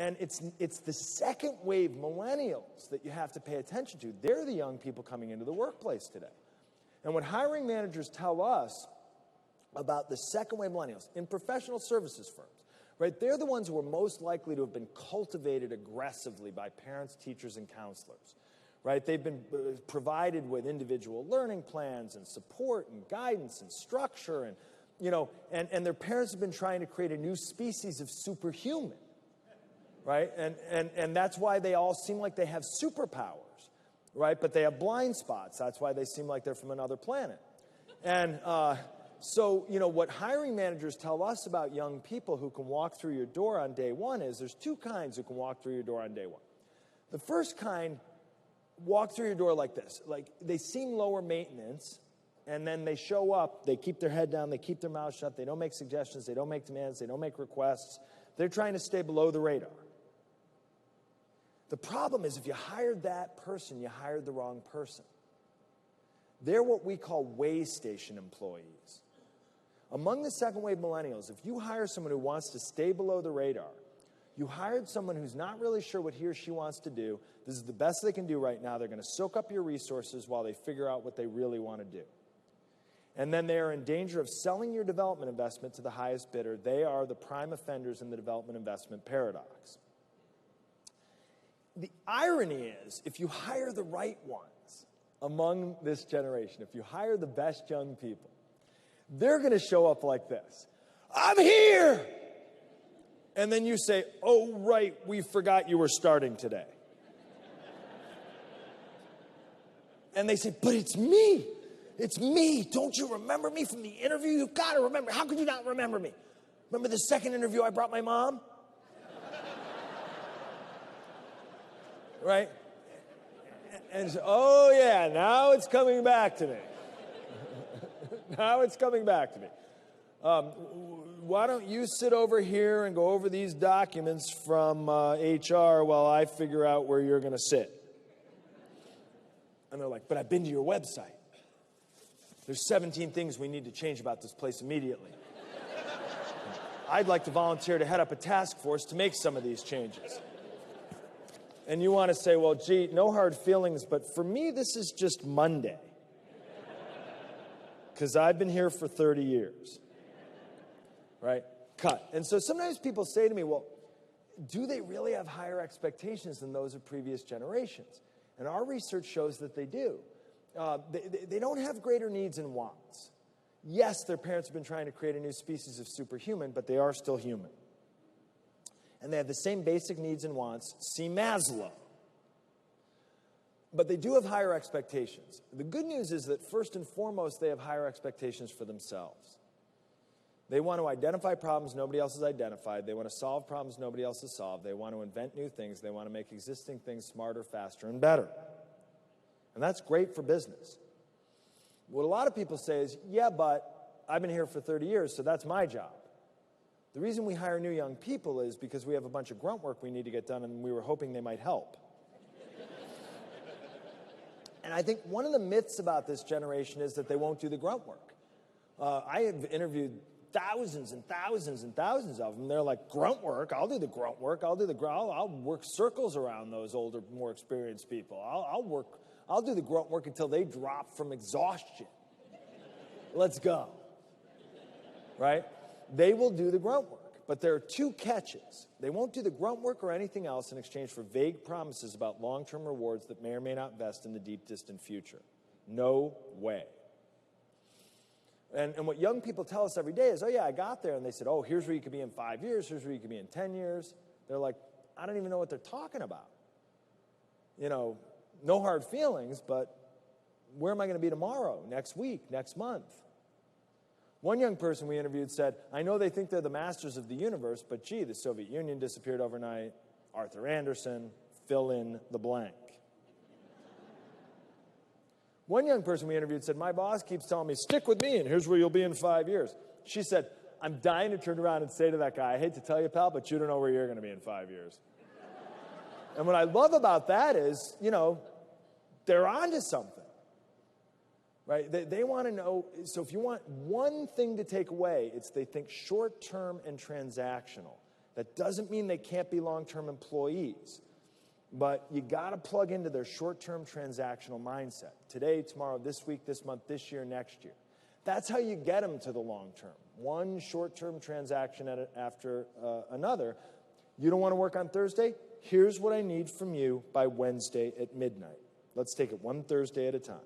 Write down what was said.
And it's the second wave millennials that you have to pay attention to. They're the young people coming into the workplace today. And what hiring managers tell us about the second wave millennials in professional services firms, right? They're the ones who are most likely to have been cultivated aggressively by parents, teachers, and counselors, right? They've been provided with individual learning plans and support and guidance and structure, and, you know, and their parents have been trying to create a new species of superhuman. Right? And that's why they all seem like they have superpowers, right? But they have blind spots. That's why they seem like they're from another planet. And so, you know, what hiring managers tell us about young people who can walk through your door on day one is there's two kinds who can walk through your door on day one. The first kind walk through your door like this. Like, they seem lower maintenance, and then they show up, they keep their head down, they keep their mouth shut, they don't make suggestions, they don't make demands, they don't make requests. They're trying to stay below the radar. The problem is if you hired that person, you hired the wrong person. They're what we call way station employees. Among the second wave millennials, if you hire someone who wants to stay below the radar, you hired someone who's not really sure what he or she wants to do. This is the best they can do right now. They're going to soak up your resources while they figure out what they really want to do. And then they are in danger of selling your development investment to the highest bidder. They are the prime offenders in the development investment paradox. The irony is, if you hire the right ones among this generation, if you hire the best young people, they're going to show up like this. I'm here! And then you say, oh, right, we forgot you were starting today. And they say, but it's me. It's me. Don't you remember me from the interview? You've got to remember. How could you not remember me? Remember the second interview I brought my mom? Right? And so, oh, yeah, now it's coming back to me. Now it's coming back to me. Why don't you sit over here and go over these documents from HR while I figure out where you're going to sit? And they're like, but I've been to your website. There's 17 things we need to change about this place immediately. I'd like to volunteer to head up a task force to make some of these changes. And you want to say, well, gee, no hard feelings, but for me, this is just Monday. Because I've been here for 30 years. Right? Cut. And so sometimes people say to me, well, do they really have higher expectations than those of previous generations? And our research shows that they do. They don't have greater needs and wants. Yes, their parents have been trying to create a new species of superhuman, but they are still human. And they have the same basic needs and wants. See Maslow. But they do have higher expectations. The good news is that first and foremost, they have higher expectations for themselves. They want to identify problems nobody else has identified. They want to solve problems nobody else has solved. They want to invent new things. They want to make existing things smarter, faster, and better. And that's great for business. What a lot of people say is, yeah, but I've been here for 30 years, so that's my job. The reason we hire new young people is because we have a bunch of grunt work we need to get done, and we were hoping they might help. And I think one of the myths about this generation is that they won't do the grunt work. I have interviewed thousands and thousands and thousands of them. They're like, grunt work? I'll do the grunt work. I'll work circles around those older, more experienced people. I'll do the grunt work until they drop from exhaustion. Let's go. Right? They will do the grunt work. But there are two catches. They won't do the grunt work or anything else in exchange for vague promises about long-term rewards that may or may not vest in the deep, distant future. No way. And what young people tell us every day is, oh, yeah, I got there. And they said, oh, here's where you could be in 5 years. Here's where you could be in 10 years. They're like, I don't even know what they're talking about. You know, no hard feelings, but where am I going to be tomorrow, next week, next month? One young person we interviewed said, I know they think they're the masters of the universe, but gee, the Soviet Union disappeared overnight. Arthur Anderson, fill in the blank. One young person we interviewed said, my boss keeps telling me, stick with me, and here's where you'll be in 5 years. She said, I'm dying to turn around and say to that guy, I hate to tell you, pal, but you don't know where you're going to be in 5 years. And what I love about that is, you know, they're onto something. Right? They want to know, so if you want one thing to take away, it's they think short-term and transactional. That doesn't mean they can't be long-term employees, but you got to plug into their short-term transactional mindset. Today, tomorrow, this week, this month, this year, next year. That's how you get them to the long term. One short-term transaction after another. You don't want to work on Thursday? Here's what I need from you by Wednesday at midnight. Let's take it one Thursday at a time.